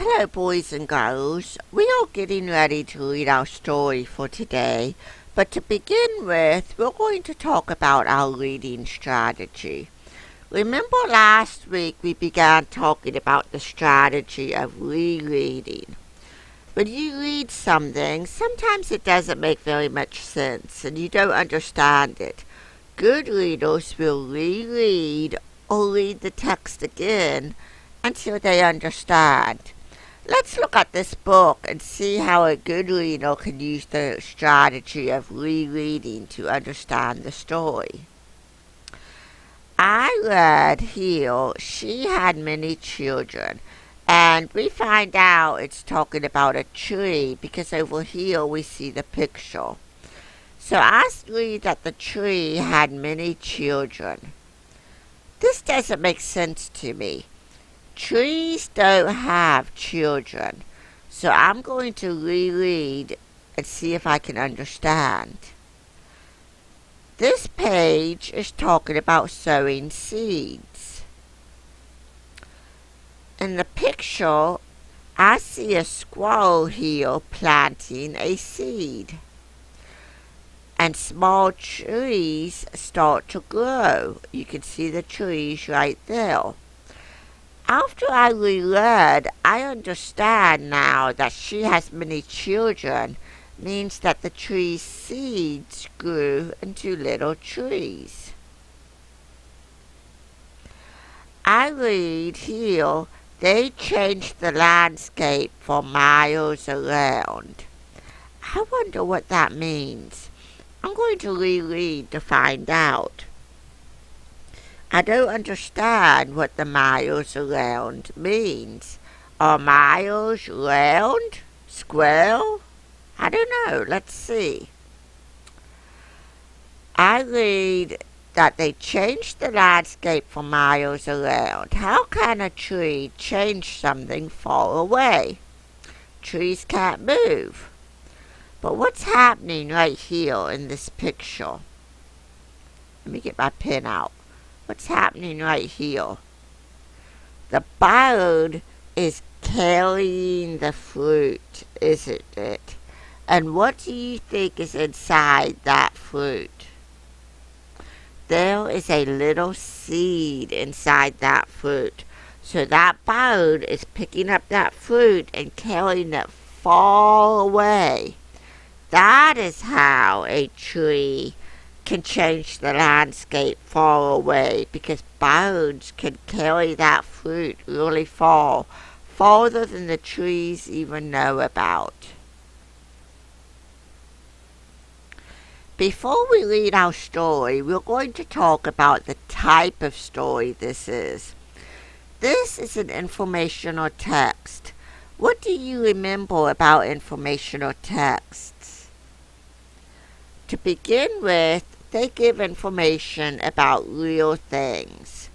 Hello, boys and girls. We are getting ready to read our story for today, but to begin with, we're going to talk about our reading strategy. Remember last week we began talking about the strategy of rereading. When you read something, sometimes it doesn't make very much sense and you don't understand it. Good readers will reread or read the text again until they understand. Let's look at this book and see how a good reader can use the strategy of rereading to understand the story. I read here, she had many children, and we find out it's talking about a tree because over here we see the picture. So I read that the tree had many children. This doesn't make sense to me. Trees don't have children, so I'm going to reread and see if I can understand. This page is talking about sowing seeds. In the picture, I see a squirrel here planting a seed. And small trees start to grow. You can see the trees right there. After I reread, I understand now that she has many children means that the tree's seeds grew into little trees. I read here, they changed the landscape for miles around. I wonder what that means. I'm going to reread to find out. I don't understand what the miles around means. Are miles round? Square? I don't know. Let's see. I read that they changed the landscape for miles around. How can a tree change something far away? Trees can't move. But what's happening right here in this picture? Let me get my pen out. What's happening right here? The bird is carrying the fruit, isn't it? And what do you think is inside that fruit? There is a little seed inside that fruit. So that bird is picking up that fruit and carrying it far away. That is how a tree can change the landscape far away, because birds can carry that fruit really far, farther than the trees even know about. Before we read our story, we're going to talk about the type of story this is. This is an informational text. What do you remember about informational texts? To begin with, they give information about real things.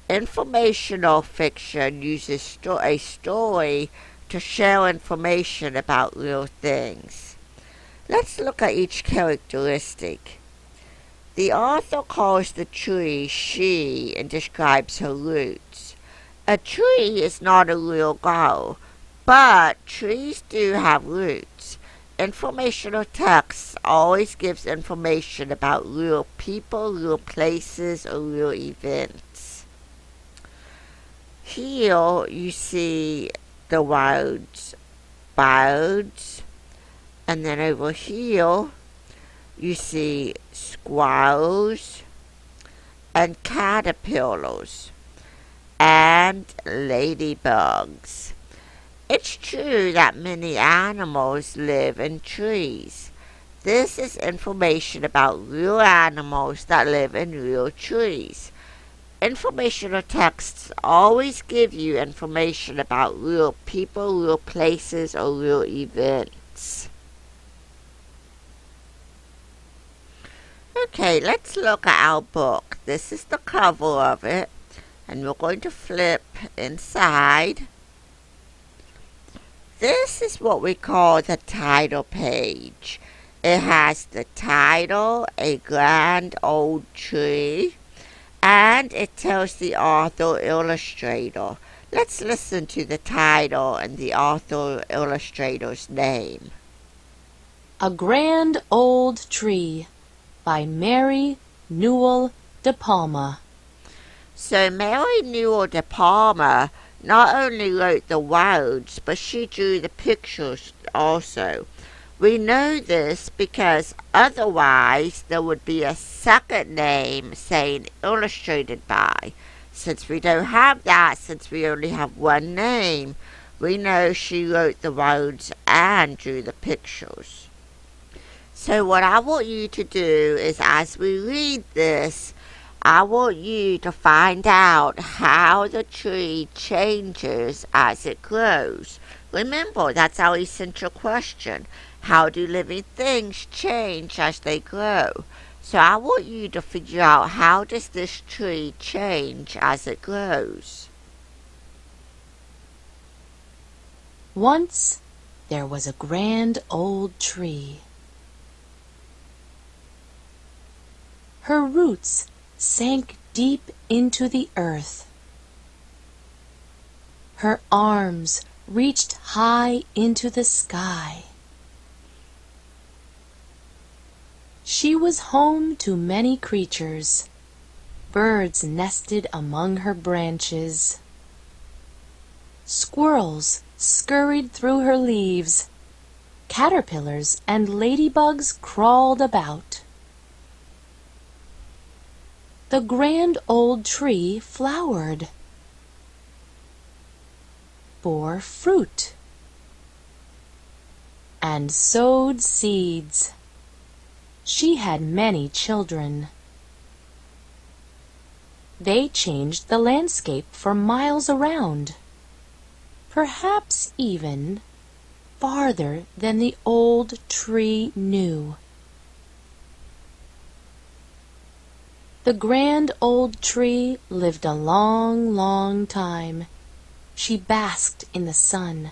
Informational fiction uses a story to share information about real things. Let's look at each characteristic. The author calls the tree she and describes her roots. A tree is not a real girl, but trees do have roots. Informational text always gives information about real people, real places, or real events. Here you see the words birds, and then over here you see squirrels and caterpillars and ladybugs. It's true that many animals live in trees. This is information about real animals that live in real trees. Informational texts always give you information about real people, real places, or real events. Okay, let's look at our book. This is the cover of it, and we're going to flip inside. This is what we call the title page. It has the title, a grand old tree, and it tells the author illustrator. Let's listen to the title and the author illustrator's name. A Grand Old Tree by Mary Newell de Palma. So Mary Newell de Palma not only wrote the words, but she drew the pictures also. We know this because otherwise there would be a second name saying illustrated by. Since we don't have that, since we only have one name, we know she wrote the words and drew the pictures. So what I want you to do is, as we read this, I want you to find out how the tree changes as it grows. Remember, that's our essential question. How do living things change as they grow? So I want you to figure out, how does this tree change as it grows? Once there was a grand old tree. Her roots sank deep into the earth. Her arms reached high into the sky. She was home to many creatures. Birds nested among her branches. Squirrels scurried through her leaves. Caterpillars and ladybugs crawled about. The grand old tree flowered, bore fruit, and sowed seeds. She had many children. They changed the landscape for miles around, perhaps even farther than the old tree knew. The grand old tree lived a long, long time. She basked in the sun,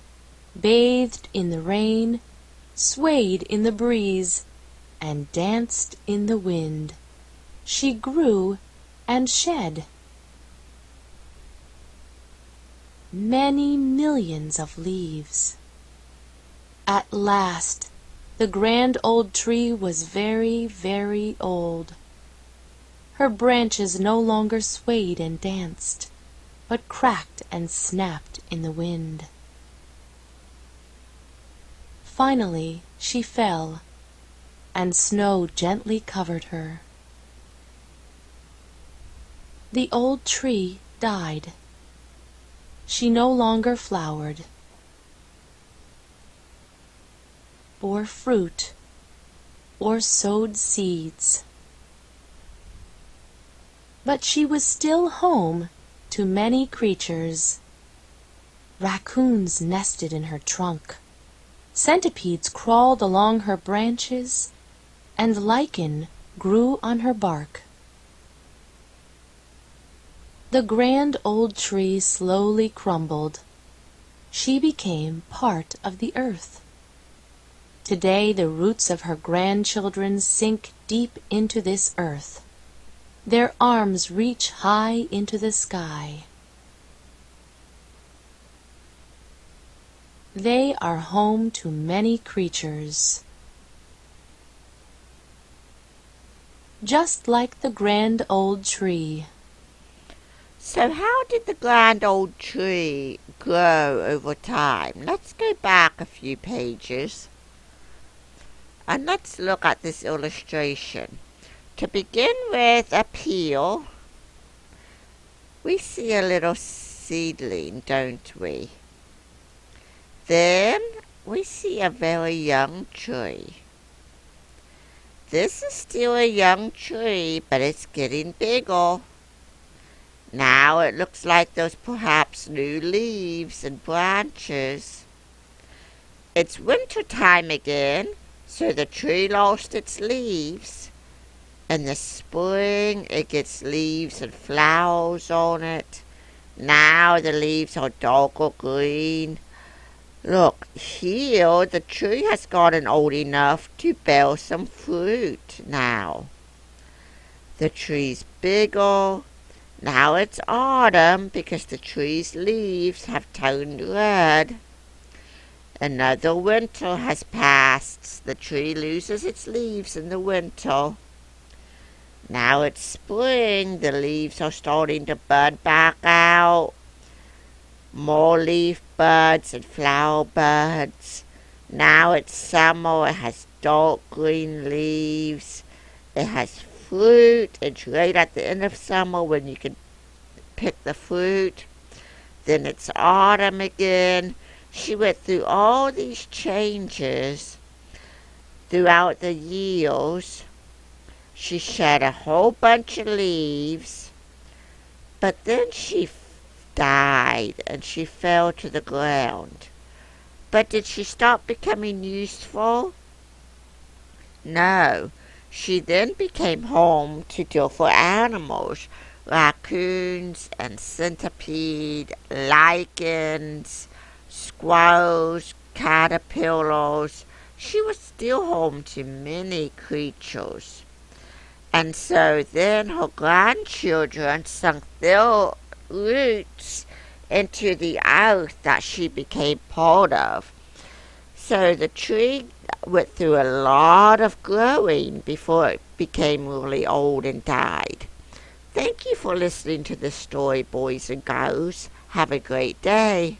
bathed in the rain, swayed in the breeze, and danced in the wind. She grew and shed. Many millions of leaves. At last, the grand old tree was very, very old. Her branches no longer swayed and danced, but cracked and snapped in the wind. Finally, she fell, and snow gently covered her. The old tree died. She no longer flowered, bore fruit, or sowed seeds. But she was still home to many creatures. Raccoons nested in her trunk. Centipedes crawled along her branches, and lichen grew on her bark. The grand old tree slowly crumbled. She became part of the earth. Today the roots of her grandchildren sink deep into this earth. Their arms reach high into the sky. They are home to many creatures. Just like the grand old tree. So how did the grand old tree grow over time? Let's go back a few pages and let's look at this illustration. To begin with, a peel, we see a little seedling, don't we? Then we see a very young tree. This is still a young tree, but it's getting bigger. Now it looks like there's perhaps new leaves and branches. It's winter time again, so the tree lost its leaves. In the spring, it gets leaves and flowers on it. Now the leaves are darker green. Look, here the tree has gotten old enough to bear some fruit now. The tree's bigger. Now it's autumn because the tree's leaves have turned red. Another winter has passed. The tree loses its leaves in the winter. Now it's spring. The leaves are starting to bud back out. More leaf buds and flower buds. Now it's summer. It has dark green leaves. It has fruit. It's right at the end of summer when you can pick the fruit. Then it's autumn again. She went through all these changes throughout the years. She shed a whole bunch of leaves, but then she died and she fell to the ground. But did she stop becoming useful? No. She then became home to different animals, raccoons and centipede, lichens, squirrels, caterpillars. She was still home to many creatures. And so then her grandchildren sunk their roots into the earth that she became part of. So the tree went through a lot of growing before it became really old and died. Thank you for listening to this story, boys and girls. Have a great day.